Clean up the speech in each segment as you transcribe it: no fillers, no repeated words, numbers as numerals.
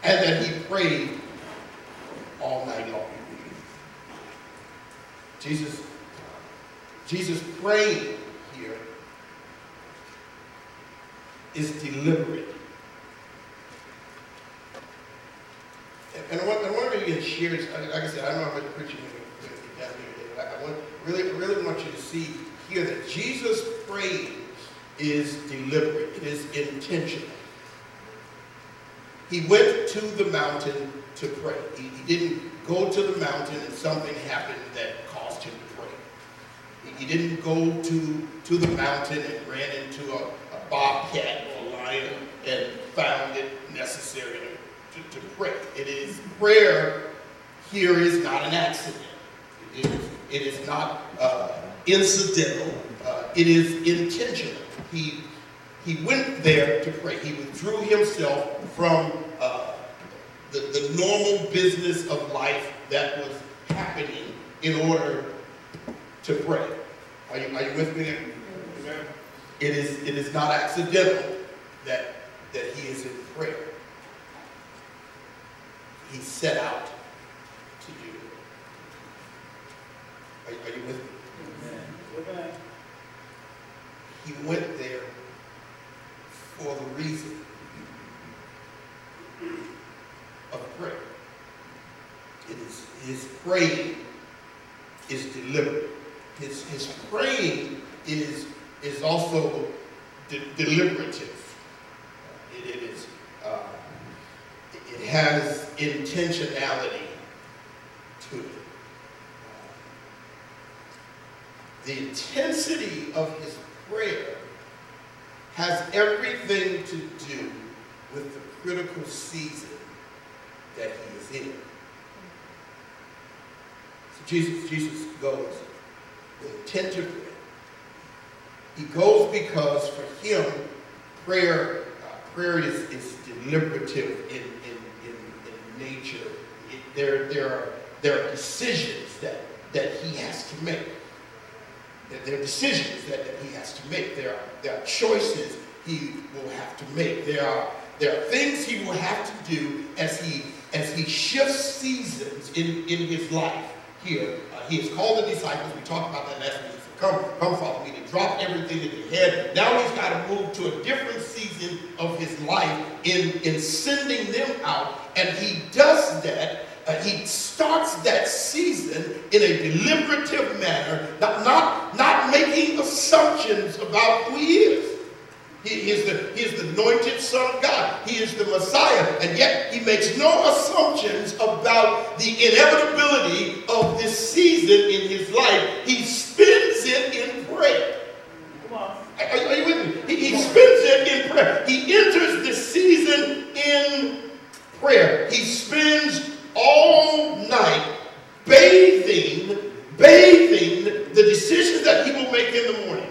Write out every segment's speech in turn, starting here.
and that he prayed all night long. Jesus praying here is deliberate. And I want to really share this. Like I said, I don't know how much preaching we're going to get down here today. I really want you to see here that Jesus' praise is deliberate. It is intentional. He went to the mountain to pray. He didn't go to the mountain and something happened that caused him to pray. He didn't go to the mountain and ran into a bobcat or a lion and found it necessary to pray. It is prayer here is not an accident. It is not incidental. It is intentional. He went there to pray. He withdrew himself from the normal business of life that was happening in order to pray. Are you with me there? Amen. It is not accidental that he is in prayer. He set out to do it. Are you with me? Amen. He went there for the reason of prayer. His praying is deliberate. His praying is also deliberative. It has intentionality to it. The intensity of his prayer has everything to do with the critical season that he is in. So Jesus goes with intent to pray. He goes because for him, prayer is deliberative in nature. There are decisions that he has to make. There are decisions that he has to make. There are choices he will have to make. There are things he will have to do as he shifts seasons in his life here. He has called the disciples. We talked about that last week. Come follow me. To drop everything that he had. Now he's got to move to a different season of his life in sending them out. And he does that. He starts that season in a deliberative manner, not making assumptions about who he is. He is the anointed Son of God. He is the Messiah. And yet he makes no assumptions about the inevitability of this season in his life. He spends it in prayer. Come on. Are you with me? He spends it in prayer. He enters this season in prayer. He spends all night bathing the decisions that he will make in the morning.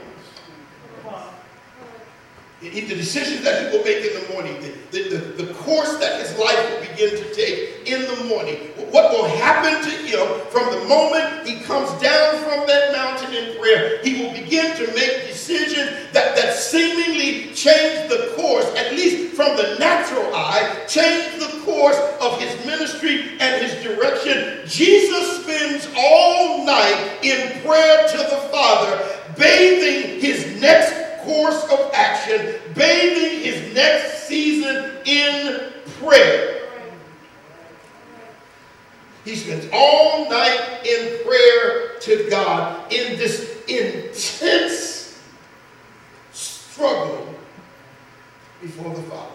The decisions that he will make in the morning, the course that his life will begin to take in the morning, what will happen to him from the moment he comes down from that mountain in prayer. He will begin to make decisions that seemingly change the course, at least from the natural eye, change the course of his ministry and his direction. Jesus spends all night in prayer to the Father, bathing his next course of action, bathing his next season in prayer. He spends all night in prayer to God in this intense struggle before the Father.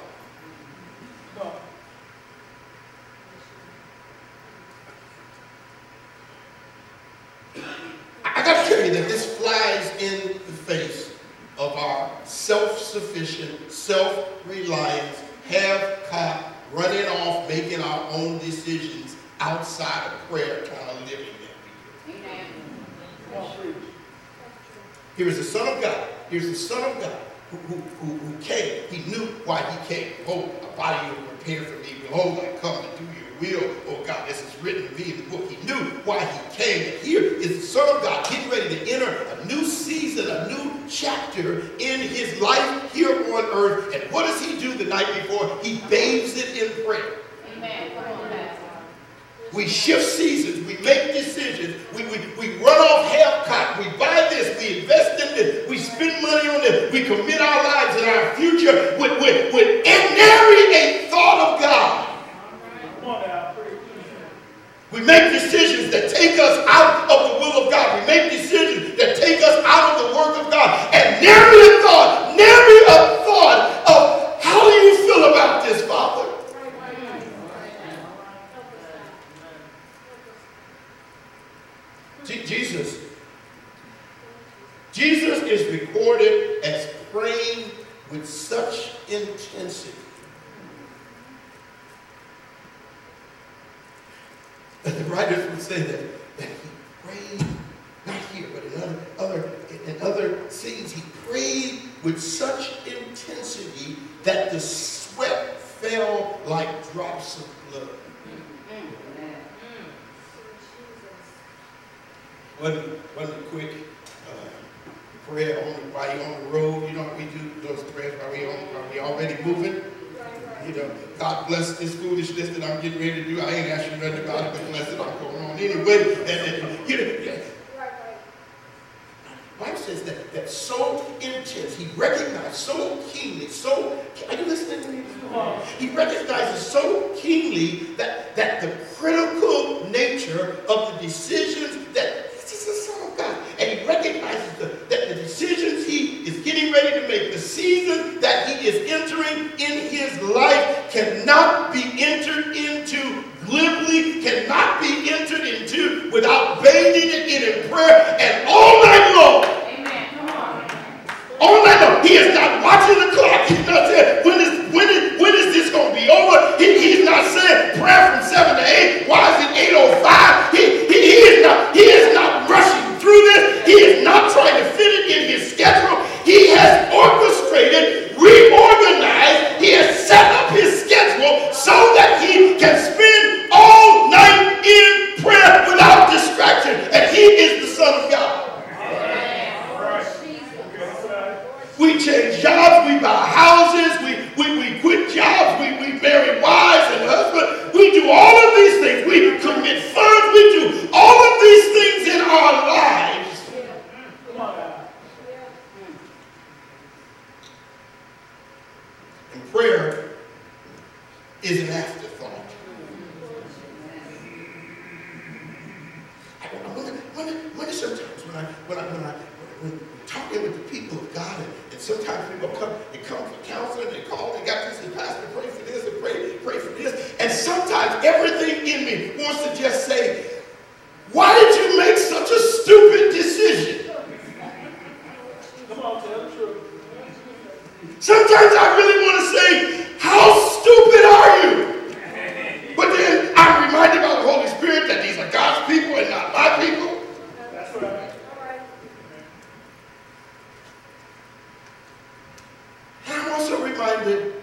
I got to tell you that this flies in the face of our self-sufficient, self-reliance, have-caught, running off, making our own decisions outside of prayer, kind of living that we do. Here is the Son of God. Here's the Son of God who came. He knew why he came. Behold, a body you have prepared for me. Behold, I come to do your will. Oh God, this is written to me in the book. He knew why he came. And here is the Son of God getting ready to enter a new season, a new chapter in his life here on earth. And what does he do the night before? He bathes it in prayer. We shift seasons. We make decisions. We run off half-cocked. We buy this. We invest in this. We spend money on this. We commit our lives and our future with nary a thought of God. We make decisions that take us out of the will of God. We make decisions that take us out of the work of God. And nary a thought of how do you feel about this, Father? Jesus is recorded as praying with such intensity. The writers would say that he prayed, not here, but in other scenes, he prayed with such intensity that the sweat fell like drops of blood. Wasn't a quick prayer while you're on the road. You know, we do those prayers while we already moving. You know, God bless this foolishness that I'm getting ready to do. I ain't asking nothing about it, but bless it, I'm going on anyway. And you know, yeah. The Bible says that so intense, he recognized so keenly, are you listening to me? He recognizes so keenly that the critical nature of the decisions that this is the Son of God. And he recognizes that the decisions he is getting ready to make, the season that he is entering in his life cannot be entered into glibly, cannot be entered into without bathing it in prayer and all night long. Amen. Come on. All night long. He is not watching the clock. He's not saying, when is this going to be over? He's not saying prayer from 7 to 8. Why is it 8:05? He is not rushing through this. He is not trying to fit it in his schedule. He has orchestrated, reorganized. He has set up his schedule so that he can spend all night in prayer without distraction. And he is the Son of God. We change jobs, we buy houses, we quit jobs, we marry wives and husbands. We do all of these things. We commit funds, we do all of these things in our lives. And prayer is an afterthought. When sometimes when talking with the people of God, and sometimes people come for counseling, they call, they got this, and Pastor, pray for this, and pray for this. And sometimes everything in me wants to just say, why did you make such a stupid decision? Come on, tell the truth. Sometimes I really want to say, how stupid are you? But then I'm reminded by the Holy Spirit that these are God's people and not my people. That's right. And I'm also reminded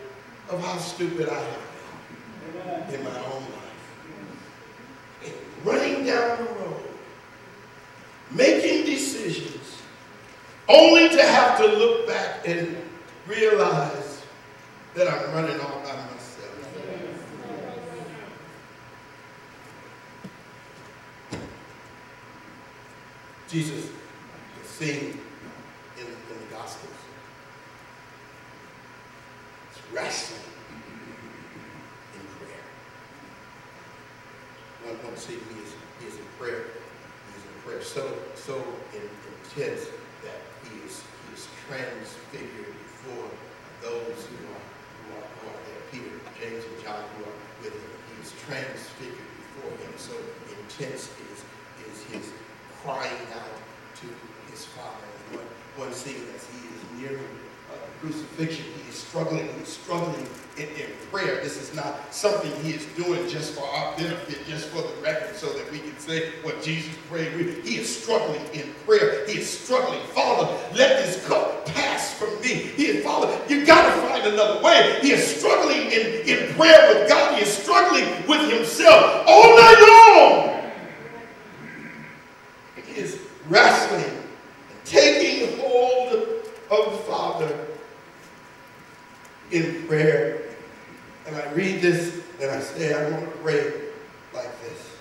of how stupid I am in my own life. And running down the road, making decisions, only to have to look back and realize that I'm running all by myself. Jesus is seen in the Gospels. Wrestling in prayer. One see he is in prayer. He is in prayer so intense that he is transfigured before those who are there. Peter, James, and John who are with him. He is transfigured before him. So intense is his crying out to his Father. And one scene as he is nearing crucifixion, he is struggling in prayer. This is not something he is doing just for our benefit, just for the record, so that we can say what Jesus prayed. He is struggling in prayer. He is struggling. Father, let this cup pass from me. He is, Father, you got to find another way. He is struggling in prayer with God. He is struggling with himself all night long. He is wrestling and taking hold of the Father in prayer. And I read read this and I say, I want to pray like this.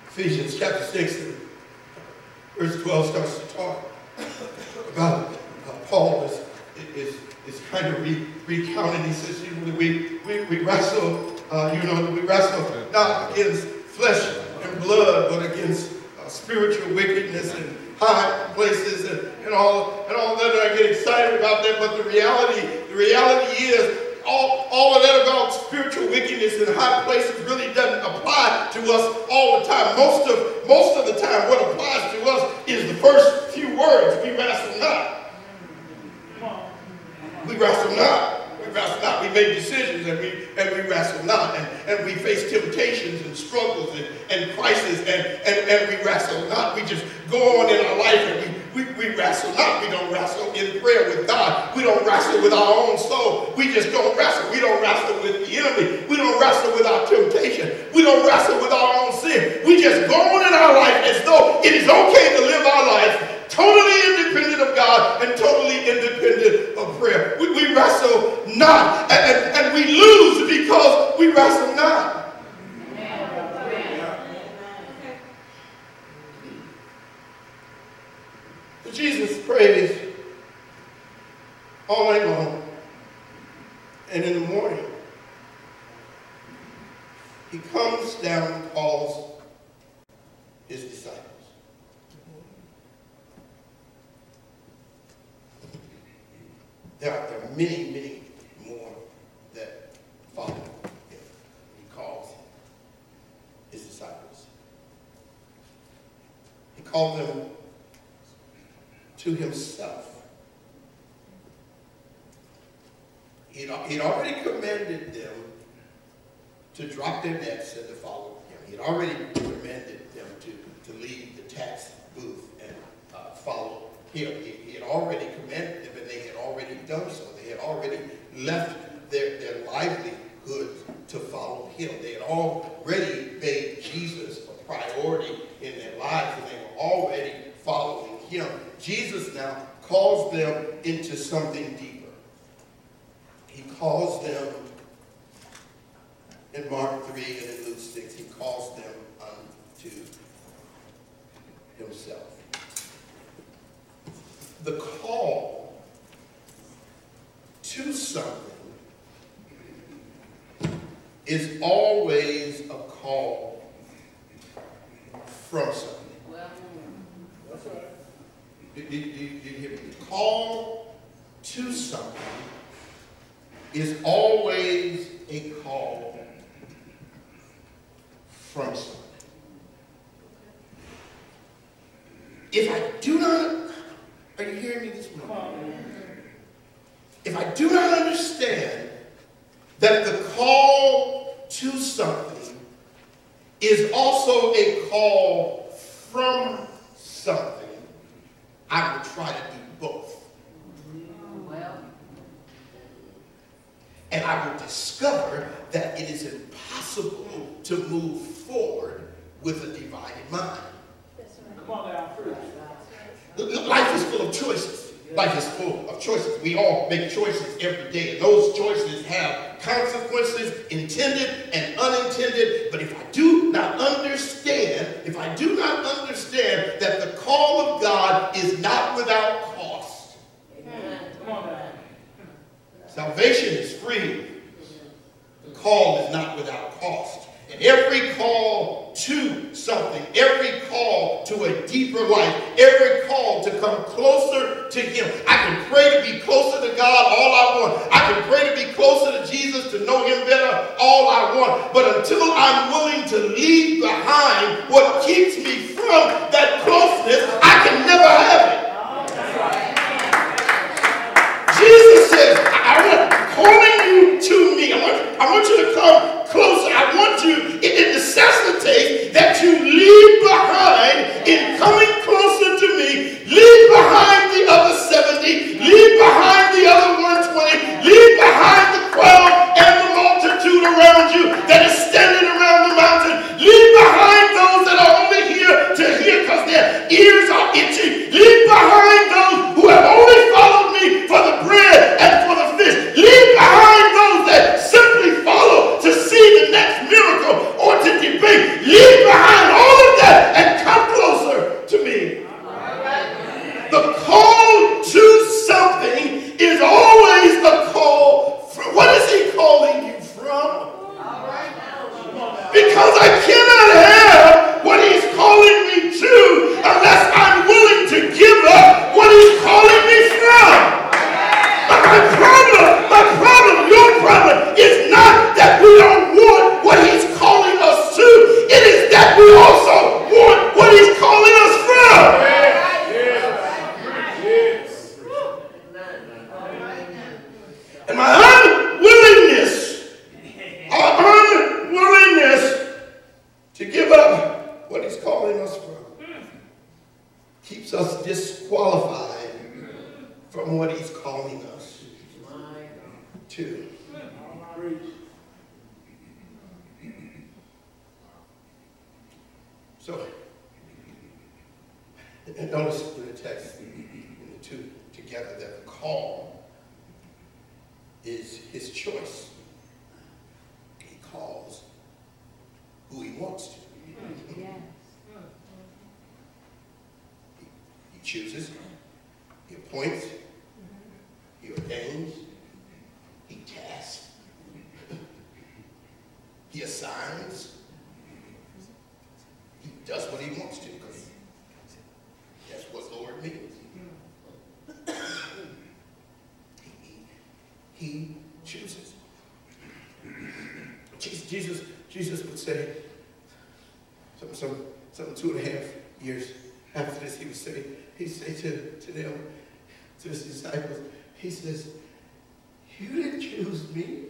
Ephesians chapter 6, verse 12 starts to talk about Paul is kind of recounting. He says, we wrestle, we wrestle not against flesh and blood, but against spiritual wickedness and high places and all that. I get excited about that, but the reality is all of that about spiritual wickedness in high places really doesn't apply to us all the time. Most of the time, what applies to us is the first few words: we wrestle not. We wrestle not. We wrestle not. We make decisions and we wrestle not. And we face temptations and struggles and crises and we wrestle not. We just go on in our life and we wrestle not. We don't wrestle in prayer with God. We don't wrestle with our own soul. We just don't wrestle. We don't wrestle with the enemy. We don't wrestle with our temptation. We don't wrestle with our own sin. We just go on in our life as though it is okay to live our life totally independent of God and totally independent of prayer. We wrestle not. And we lose because we wrestle not. So Jesus prays all night long. And in the morning, he comes down and calls his disciples. There are many, many more that follow him. He calls his disciples. He called them to himself. He'd already commanded them to drop their nets and to follow him. He'd already commanded them to leave the tax booth and follow him. He had already commanded them, and they had already done so. They had already left their livelihood to follow him. They had already made Jesus a priority in their lives, and they were already following him. Jesus now calls them into something deeper. He calls them in Mark 3 and in Luke 6. He calls them unto himself. The call to something is always a call from something. Well, that's right. Do you hear me? The call to something is always a call from something. If I do not, are you hearing me this morning? If I do not understand that the call to something is also a call from something, I will try to do both. And I will discover that it is impossible to move forward with a divided mind. Come on now. Life is full of choices. Life is full of choices. We all make choices every day, and those choices have consequences, intended and unintended. But if I do not understand that the call of God is not without cost. Come on now. Salvation is free. The call is not without cost. And every call to something, every call to a deeper life, every call to come closer to him. I can pray to be closer to God all I want. I can pray to be closer to Jesus, to know him better all I want. But until I'm willing to leave behind what keeps me from that closeness, I can never have it. Jesus says, I'm calling you to me. I want you to come closer. I want you, it necessitates that you leave behind, in coming closer to me, leave behind the other 70, leave behind the other 120, leave behind the crowd and the multitude around you that is standing around the mountain, leave behind those that are only here to hear because their ears are itchy, leave behind those who have only followed me for the bread and for the My problem, your problem is not that we don't want what he's calling us to. It is that we also want what he's calling us from. And my unwillingness to give up what he's calling us from keeps us disqualified from what he's calling us to. So, and notice in the text, in the two together, that the call is his choice. He calls who he wants to. He chooses, he appoints, he ordains, he tasks, he assigns, he does what he wants to, because that's what Lord means. He chooses. Jesus would say, some 2.5 years after this, he'd say to them, to his disciples, he says, you didn't choose me.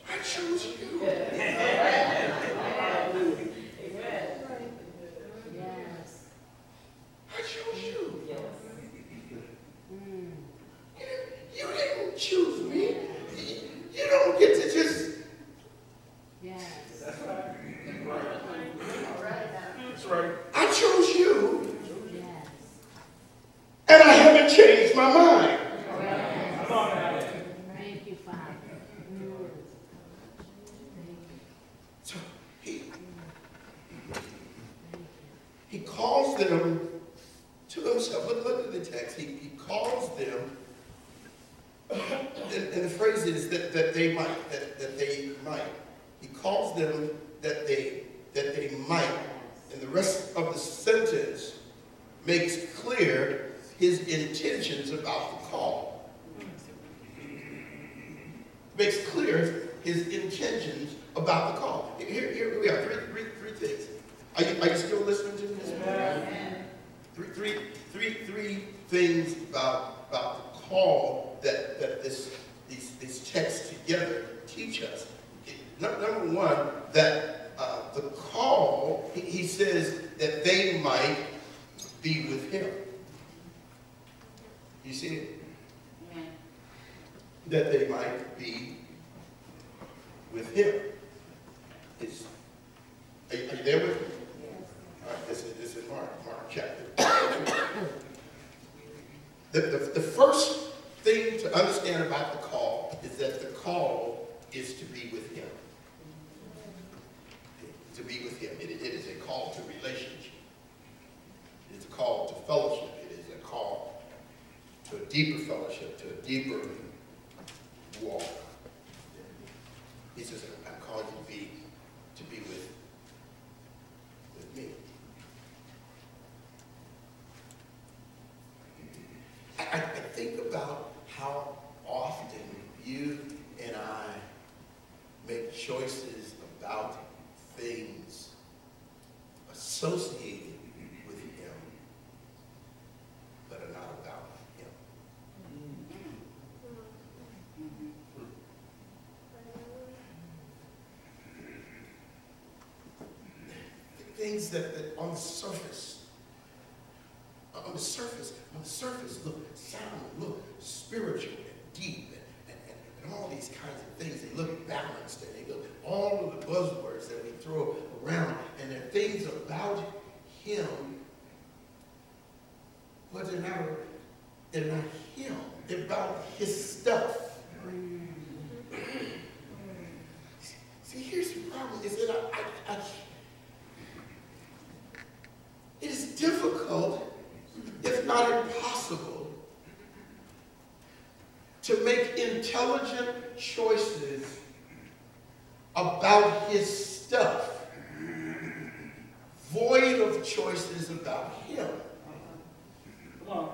I chose you. I chose you. You didn't choose me. You don't get to just. That's right. I chose you. And I haven't changed my mind. Thank you, Father. So he calls them to himself. Look at the text. He calls them, and the phrase is that they might, that they might. He calls them that they might. And the rest of the sentence makes clear his intentions about the call. Makes clear his intentions about the call. Here we are. Three things. Are you still listening to this? Amen. Three things about the call that these texts together teach us. Number one, that the call, he says that they might be with him. You see it? Amen. That they might be with him. Are you there with me? Yes. All right, this is Mark chapter. The first thing to understand about the call is that the call is to be with him. To be with him. It is a call to relationship. It is a call to fellowship. It is a call to a deeper fellowship, to a deeper walk. He says, I'm calling you to be with me. I think about how often you and I make choices about things associated with him, but are not about him. Things that on the surface look spiritual and deep and all these kinds of things. They look balanced and they look all of the buzzwords that we throw around, and they're things about him, but they're not him. They're about his stuff. See, here's the problem: is that it is difficult, if not impossible, to make intelligent choices about his stuff, void of choices about him. Come on.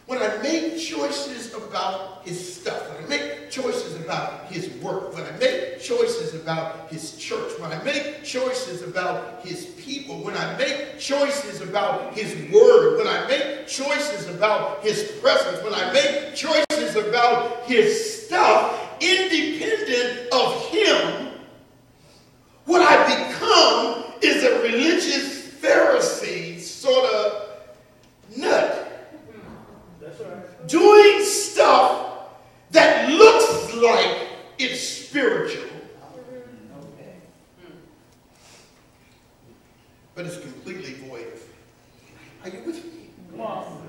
When I make choices about his stuff, when I make choices about his work, when I make choices about his church, when I make choices about his people, when I make choices about his word, when I make choices about his presence, when I make choices about his stuff, independent of him, what I become is a religious Pharisee sort of nut. That's right. Doing stuff that looks like it's spiritual, but it's completely void of. Are you with me? Come on.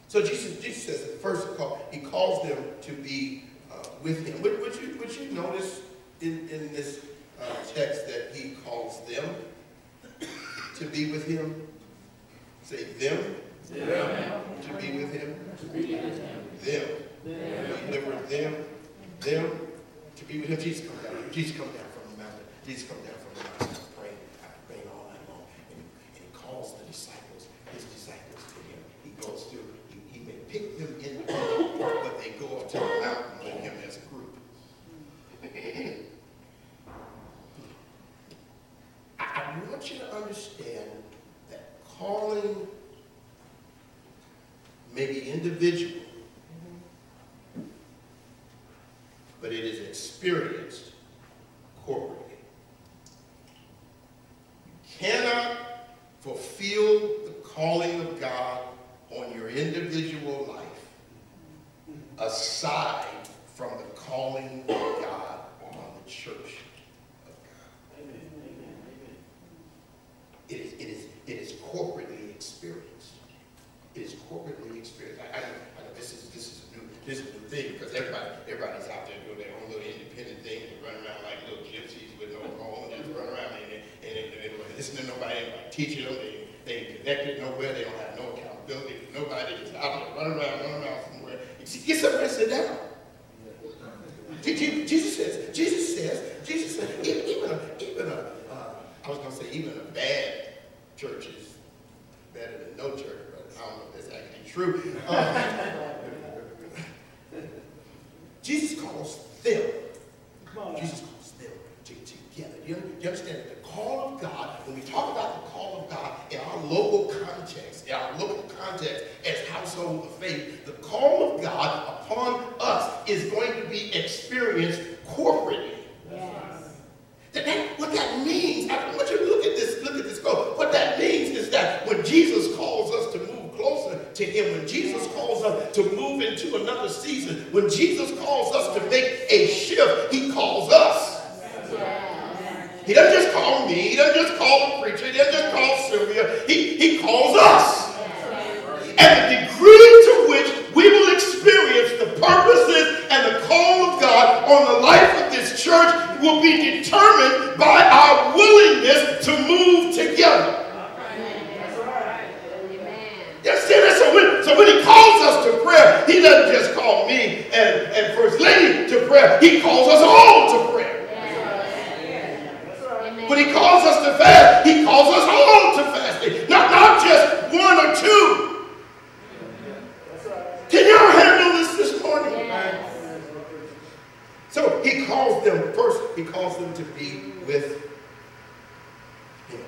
So Jesus says at first he calls them to be with him. Would you notice in this text that he calls them to be with him? Say them. To be with him. Them. He delivered them to be with him. Jesus come down. Jesus come down from the mountain. Jesus come down from the mountain praying all night long. And he calls the disciples, his disciples to him. He goes through, he may pick them individually, but they go up to the mountain with him as a group. I want you to understand that calling may be individual, but it is experienced corporately. You cannot fulfill the calling of God on your individual life aside from the calling of God on the church of God. It is corporately experienced. It is corporately experienced. I know this is a new thing because everybody's out there doing their own little independent thing and run around like little gypsies with no home and just run around and they don't listen to nobody teaching them. They ain't connected nowhere. They don't have no accountability for nobody. They're just out there running around somewhere. Get somewhere and sit down. Jesus says, even a bad church is better than no church, but I don't know if that's actually true. Jesus calls them. Jesus calls them together. You understand that the call of God, when we talk about the call of God in our local context, as household of faith, the call of God upon us is going to be experienced corporately. What that means, I want you to look at this quote. What that means is that when Jesus calls us to move closer to him, when Jesus calls us to move into another season, when Jesus calls us to make a shift, he calls us. He doesn't just call me, he doesn't just call the preacher, he doesn't just call Sylvia, he calls us. And the degree to which we will experience the purposes and the call of God on the life of this church will be determined by our willingness to move together. So when he calls us to prayer, he doesn't just call me and First Lady to prayer. He calls us all to prayer. When he calls us to fast, he calls us all to fasting. Not just one or two. Can y'all handle this morning? Yes. So he calls them, first he calls them to be with him.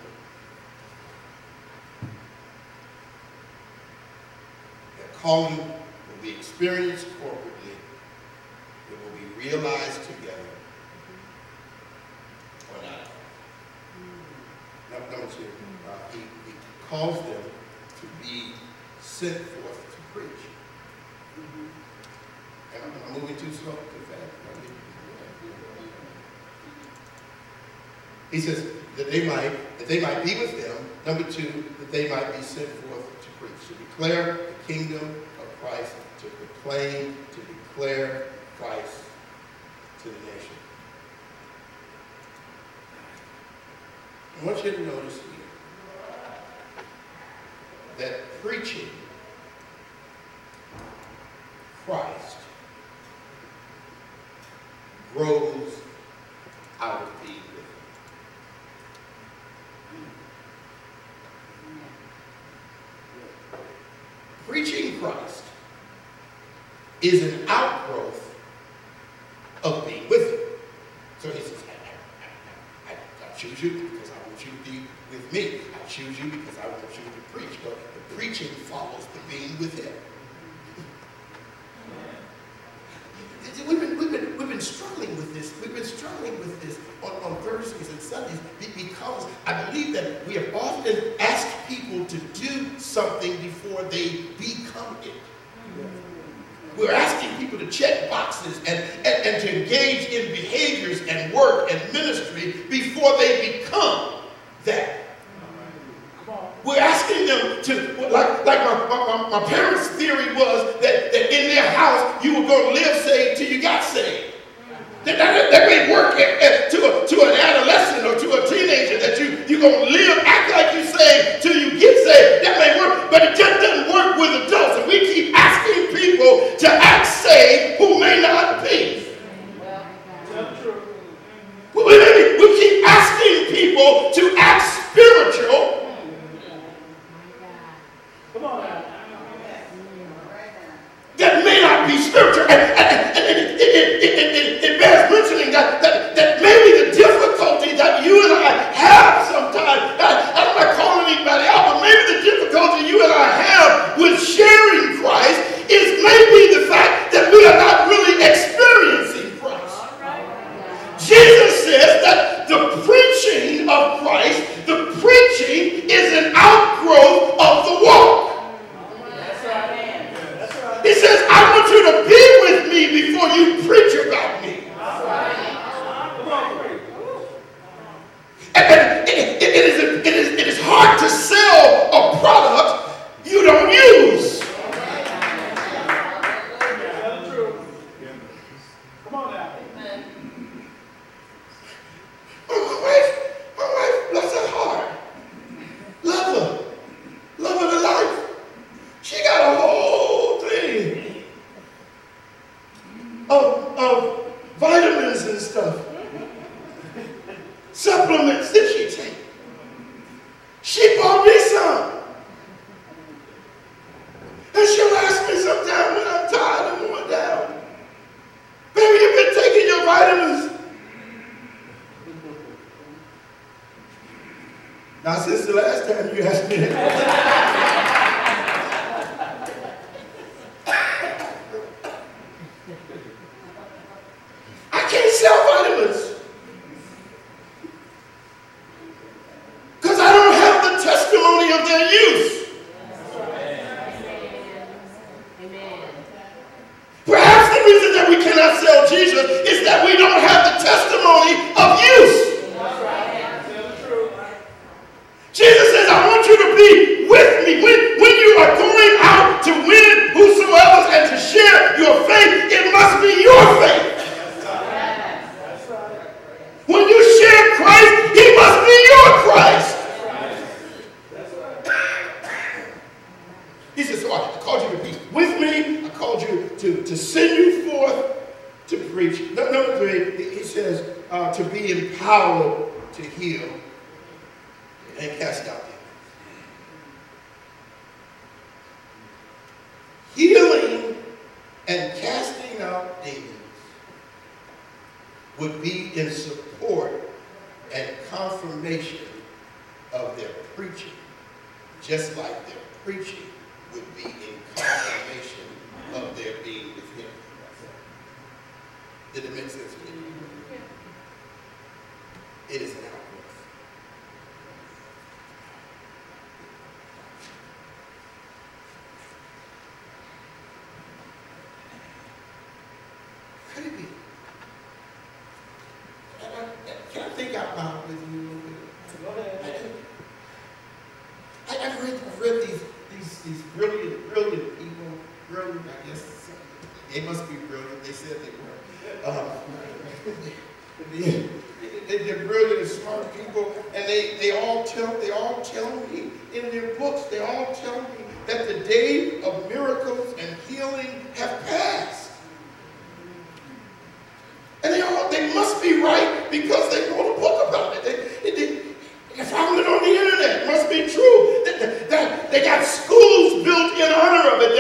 That calling will be experienced corporately. It will be realized together. Or not. Number two, he calls them to be sent forth to preach. Am I moving too slow, too fast? He says that they might be with them. Number two, that they might be sent forth to preach, to declare the kingdom of Christ, to proclaim, to declare Christ to the nation. I want you to notice here that preaching Christ grows out of being with him. preaching Christ is an outgrowth of being with him. So he says, I choose you because I want you to be with me. I choose you because I want you to preach. But the preaching follows the being with him. We've been struggling with this. We've been struggling with this on Thursdays and Sundays because I believe that we have often asked people to do something before they become it. We're asking people to check boxes and to engage in behaviors and work and ministry before they become that. We're asking them to, like my parents' theory was that in their house you were going to live saved till you got saved. That may work to an adolescent or to a teenager that you're going to live, act like you're saved till you get saved. That may work, but it just doesn't work with adults. And we keep asking people to act saved who may not be. We keep asking people to act spiritual. Come on now. That may not be spiritual. And it bears mentioning that maybe the difficulty that you and I have sometimes, I'm not calling anybody out, but maybe the difficulty you and I have with sharing Christ is maybe the fact that we are not really experiencing Christ. Jesus says that the preaching of Christ, the preaching is an outgrowth of the walk. He says, I want you to be with me before you preach about me. And it is hard to sell a product you don't use. Come on now. My wife, bless her heart, love her to life. She got a whole thing of vitamins and stuff, supplements that she takes. She bought me some. And she'll ask me sometime when I'm tired and worn down, baby, you've been taking your vitamins. Now, since the last time you asked me that, I can't sell vitamins because I don't have the testimony of their use. Perhaps the reason that we cannot sell Jesus is that we don't have the testimony of use. Jesus says, I want you to be with me. When you are going out to win whosoever and to share your faith, it must be your faith. When you share Christ, he must be your Christ. He says, so I called you to be with me. I called you to send you forth to preach. Number 3, he says, to be empowered to heal and cast out demons. Healing and casting out demons would be in support and confirmation of their preaching, just like their preaching would be in confirmation of their being with him. Did it make sense to you? It is an outgrowth. Could it be? Can I think out loud with you a little bit? Go ahead. I've read these brilliant people. Brilliant, I guess. They must be brilliant. They said they were. They're brilliant and smart people, and they all tell me in their books. They all tell me that the day of miracles and healing have passed. And they must be right because they wrote a book about it. They found it on the internet. It must be true. They got schools built in honor of it.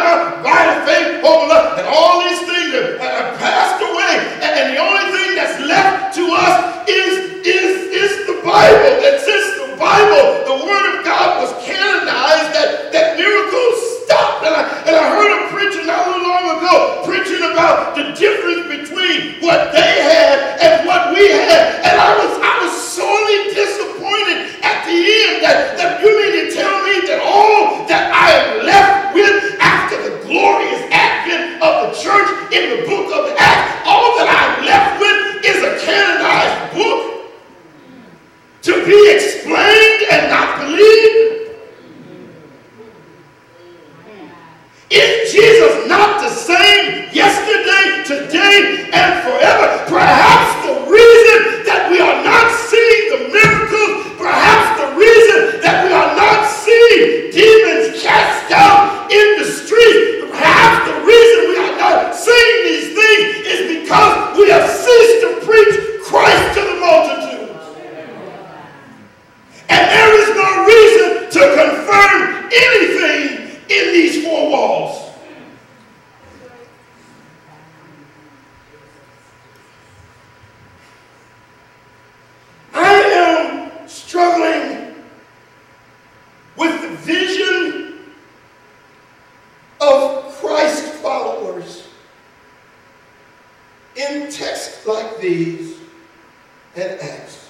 now by the faith, hope, and love, and all these things have passed away, and the only thing that's left to us is the Bible. And since the Bible, the Word of God, was canonized, that miracles stopped. And I heard a preacher not too long ago preaching about the difference between what they had and what we had. And I was sorely disappointed at the end that you mean to tell me that all that I am left with after the glorious advent of the church in the book of Acts, all that I'm left with is a canonized book to be explained and not believed? Is Jesus not the same yesterday, today, and forever? Perhaps the reason that we are not seeing the miracles, perhaps the reason that we are not seeing demons cast out in the street, perhaps the reason we are not seeing these things is because we have ceased to preach Christ to the multitudes. And there is no reason to confirm anything in these four walls. I am struggling with the vision of Christ followers in texts like these and Acts.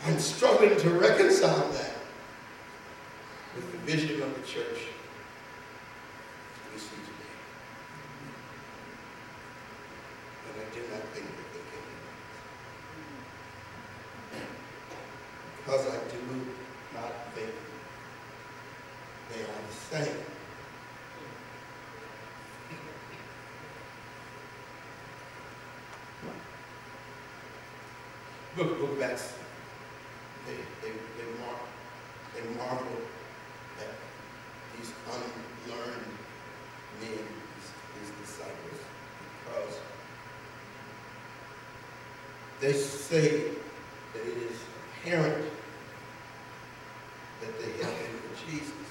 I'm struggling to reconcile that with the vision of the church we see today. And I do not think that they can. Because I do not think they are the same. Book back. They marvel at these unlearned men, these disciples, because they say that it is apparent that they have been with Jesus.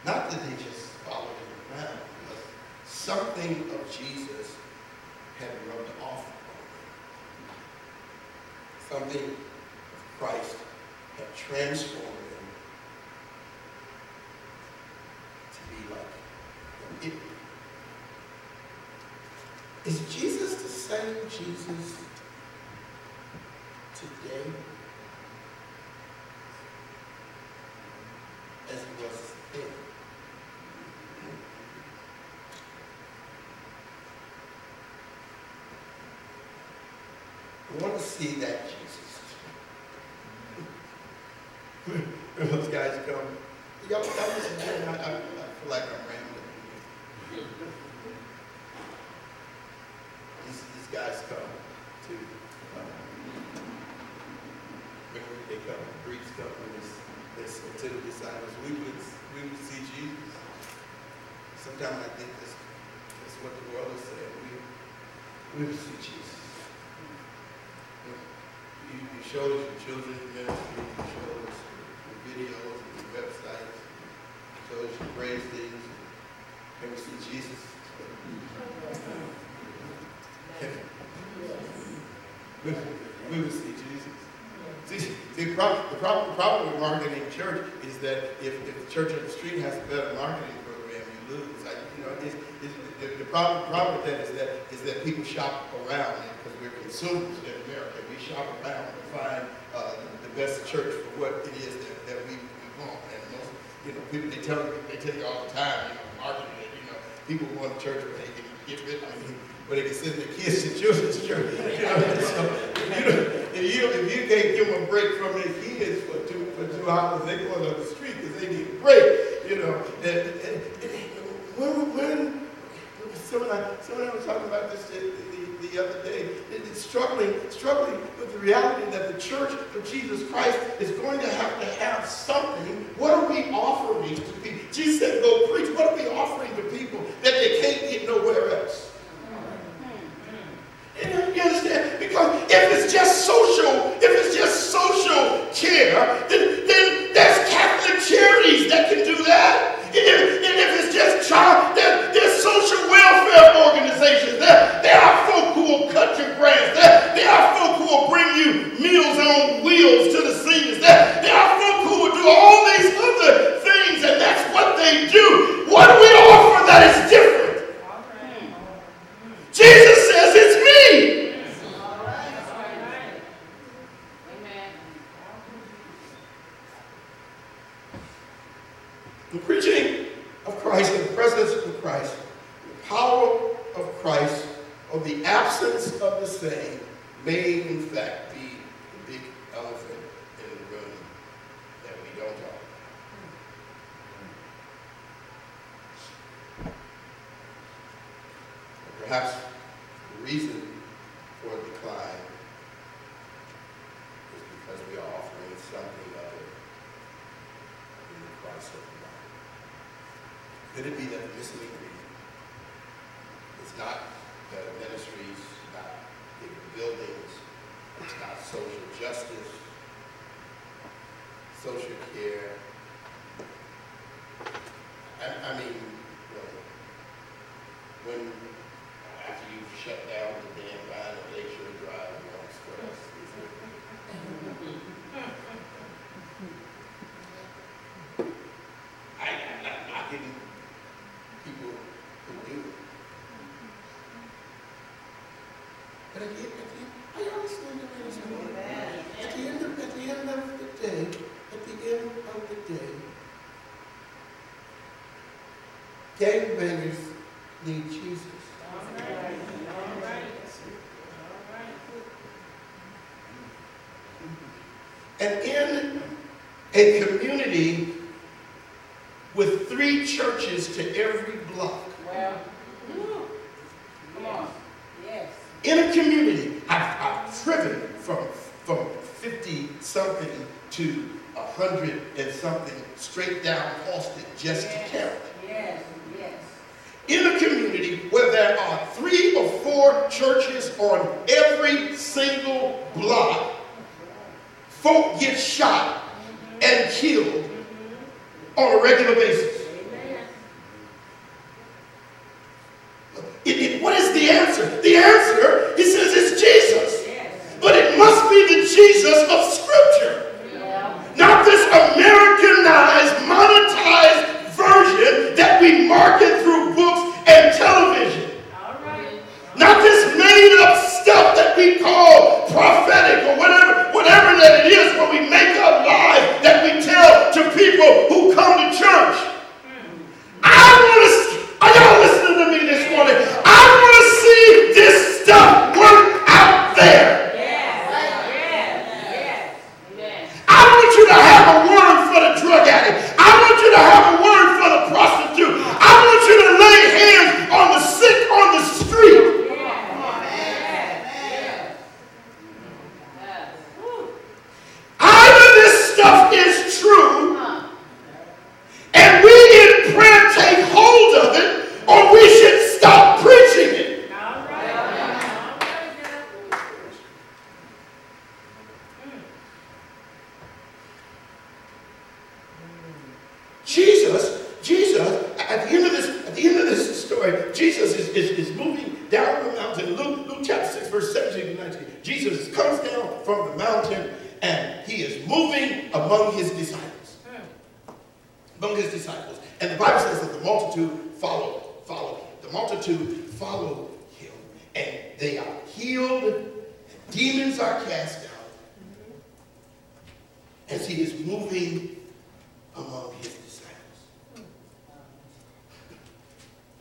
Not that they just followed him around, but something of Jesus had rubbed off on them. Something of Christ had transformed them to be like him. Is Jesus the same Jesus today as he was then? I want to see that Jesus. When those guys come, y'all listen to me. I feel like I'm rambling. These guys come to, they come, Greeks come, and they say to the disciples, we would see Jesus. Sometimes I think that's what the world is saying. We would see Jesus. You show us your children's ministry, you show us your videos and your websites, you show us your praise things. Can we see Jesus? We would see Jesus. See, the problem with marketing church is that if the church on the street has a better marketing program, you lose. The problem with that is that people shop around, because we're consumers in America. We shop around to find the best church for what it is that we want. And most, people they tell you all the time, marketing it. People want a church where they can get rid of it, where they can send their kids to children's church. So if you can't give them a break from their kids for 2 hours, they go on the street because they need a break. When someone was talking about this the other day, it's struggling with the reality that the church of Jesus Christ is going to have something. What are we offering to people? Jesus said, go preach. What are we offering to people that they can't get nowhere else? You understand? Because if it's just social care, then there's Catholic charities that can The preaching of Christ, the presence of Christ, the power of Christ, or the absence of the same may in fact be the big elephant in the room that we don't talk about. Perhaps the reason for the decline is because we are offering something other than the Christ of the Bible. Could it be that the missing ingredient is not better ministries, not bigger buildings, it's not social justice, social care? I mean, when after you shut down the damn line of Lakeshore Drive and Express, I'm not knocking people who do it. But at the end of the day, gangbangers need Jesus. All right. And in a community with 3 churches to every block, Well, come on. Yes. in a community, I've driven from 50-something to 100 and something straight down Austin just to count. Yes. In a community where there are 3 or 4 churches on every single block, folk get shot and killed on a regular basis. What is the answer? The answer, he says, is Jesus. But it must be the Jesus of Scripture. Not this Americanized, monetized version that we market through books and television. Not this made-up stuff that we call prophetic or whatever that it is, where we make up lies that we tell to people who come to church. Are y'all listening to me this morning? I want to see this stuff work out there. I want you to have a word for the drug addict. I want you to have a word for the prostitute. I want you to lay hands on the sick on the street. Either this stuff is true, and we in prayer take hold of it, or we should stop preaching it. Jesus, at the end of this story, Jesus is moving down the mountain. Luke chapter 6, verse 17 to 19. Jesus comes down from the mountain and he is moving among his disciples. And the Bible says that the multitude followed him. The multitude followed him. And they are healed. Demons are cast out. As he is moving among his disciples.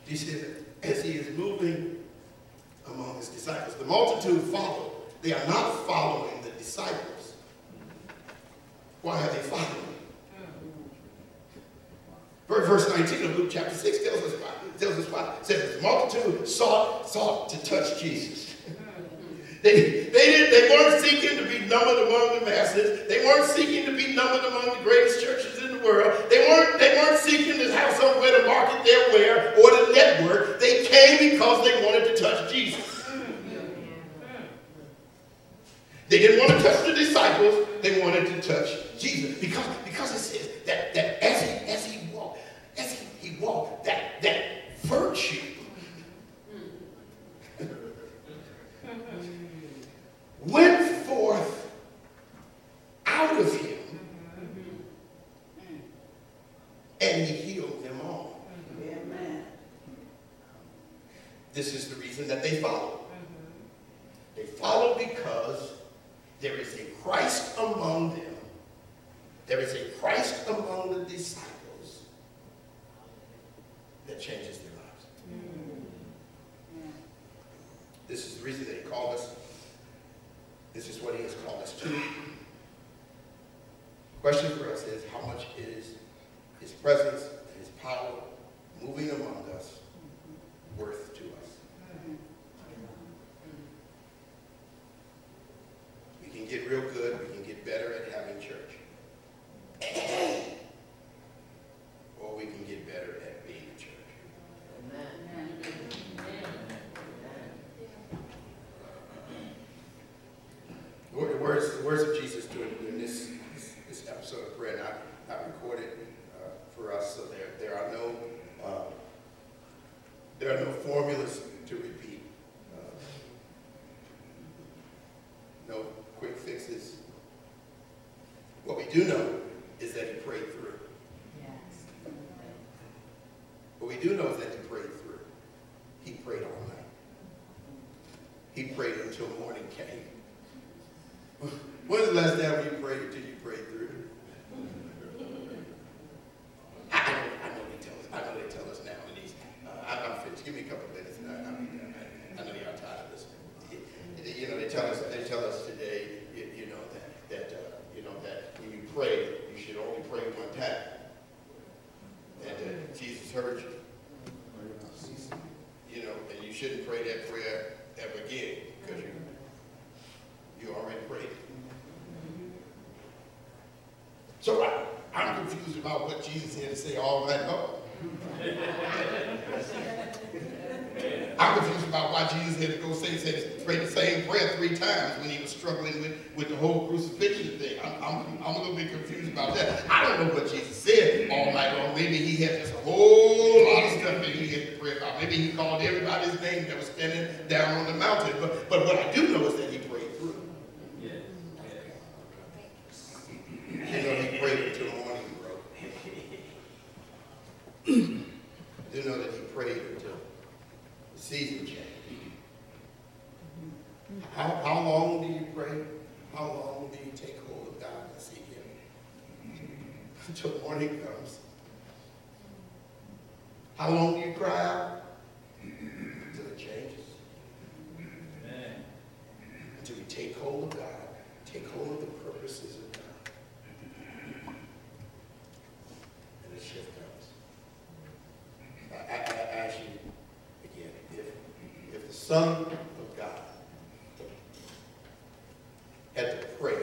He says, as he is moving among his disciples, the multitude followed. They are not following the disciples. Why are they following? Verse 19 of Luke chapter 6 tells us why. It says the multitude sought to touch Jesus. They weren't seeking to be numbered among the masses. They weren't seeking to be numbered among the greatest churches in the world. They weren't seeking to have somewhere to market their wear or to network. They came because they wanted to touch Jesus. They didn't want to touch the disciples. They wanted to touch Jesus. Because it says that as he walked, that virtue went forth out of him, and he healed them all. Amen. This is the reason that they follow. They follow because there is a Christ among them. There is a Christ among the disciples. presence and his power moving among us worth to us. We can get real good. We can get better at having church. Or we can get better at being a church. The words of Jesus during this episode of prayer, and I recorded for us, so there are no formulas to repeat, no quick fixes. What we do know is that he prayed through. What we do know is that he prayed through. He prayed all night. He prayed until morning came. When was the last time you prayed until you prayed through? I know they tell us now. I'm finished. Give me a couple of minutes, and I'll be done. I know y'all tired of this. You know, they tell us today. That when you pray, you should only pray one time. And Jesus heard you. You know, and you shouldn't pray that prayer ever again because you already prayed. So I'm confused about what Jesus had to say all night long. I'm confused about why Jesus had to go pray the same prayer 3 times when he was struggling with the whole crucifixion thing. I'm a little bit confused about that. I don't know what Jesus said all night long. Maybe he had just a whole lot of stuff that he had to pray about. Maybe he called everybody's name that was standing down on the mountain. But what I do know is that he prayed through. You know, he prayed until morning broke. I do know that he prayed until the season changed. How long do you pray? How long do you take hold of God and seek him? Until morning comes. How long do you cry out? Until it changes. Amen. Until you take hold of God, take hold of the purposes of God. And the shift comes. I ask you again, if the Son of God had to pray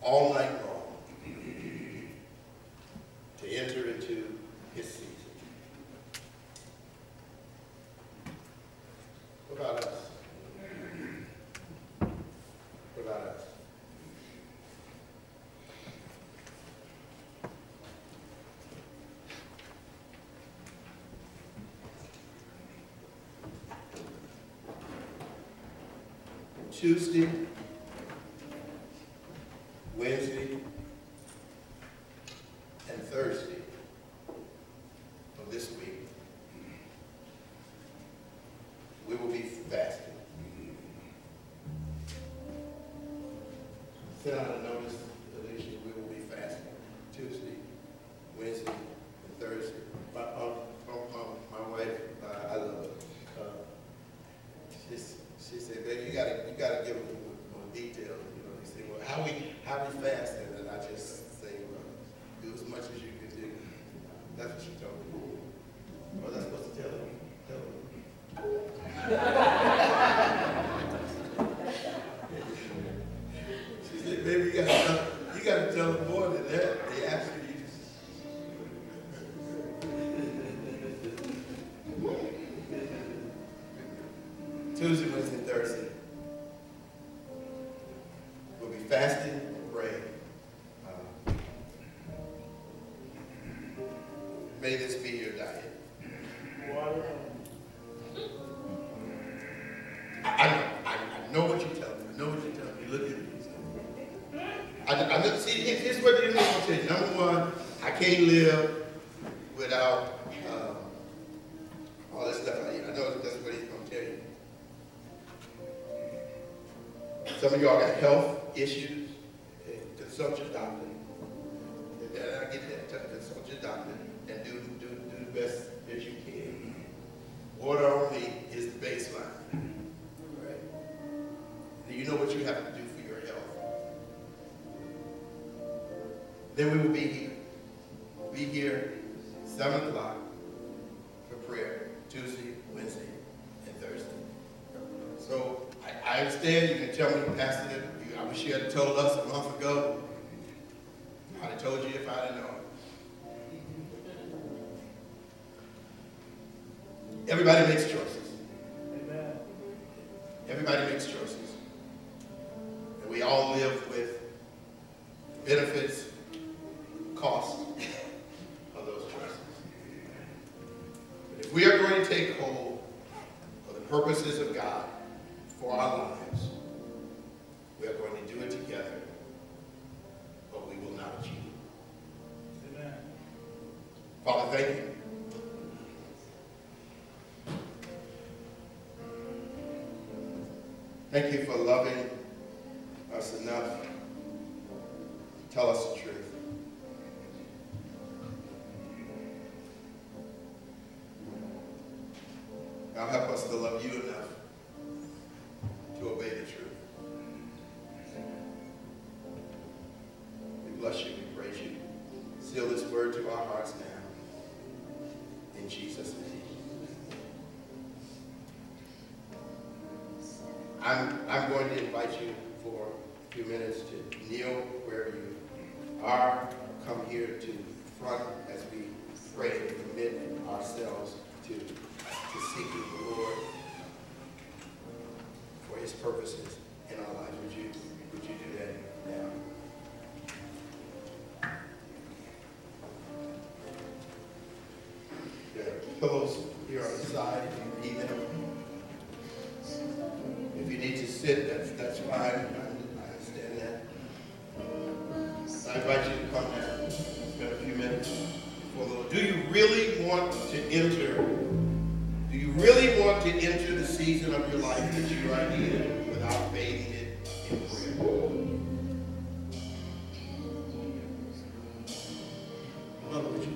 all night long to enter into his season, what about us? What about us? Tuesday, Wednesday, and Thursday of this week, we will be fasting. Send out a notice, Alicia, we will be fasting Tuesday, Wednesday, and Thursday. My wife, I love her. She said, "Baby, you gotta give them more details." You know, they say, "Well, how we fasting?" And I just say, "Well, do as much as you can do." That's what she told me. Well, that's supposed to tell them. She said, "Baby, you gotta tell them more than that. They actually." Tuesday, Wednesday, and Thursday. We'll be fasting and praying. May this be your diet. I know what you're telling me. I know what you're telling me. Look at me. See, here's what the enemy will tell you. Number one, I can't live without all this stuff I eat. I know that's what he's going to tell you. Some of y'all got health issues, consult your doctor. And I get that. Consult your doctor and do the best that you can. Water only is the baseline. Right? And you know what you have to do for your health. Then we will be here be here 7 o'clock for prayer, Tuesday, Wednesday, and Thursday. So I understand you can tell me, Pastor, I wish you had told us a month ago. I'd have told you if I'd have known. Everybody makes choices. Amen. Everybody makes choices. And we all live with benefits, costs of those choices. But if we are going to take hold of the purposes of God for our lives, we are going to do it together, but we will not achieve. Amen. Father, thank you. Thank you for loving us enough to tell us the truth. Now help us to love you enough to obey the truth. We bless you, we praise you. Seal this word to our hearts now. In Jesus' name. I'm going to invite you for a few minutes to kneel wherever you are. Come here to the front as we pray and commit ourselves to seeking the Lord for his purposes in our lives. Would you do that now? There are pillows here on the side if you need them. If you need to sit, that's fine. I understand that. I invite you to come now. Spend a few minutes before the Lord. Do you really want to enter? Do you really want to enter the season of your life that you are in without bathing it in prayer? Mother, would you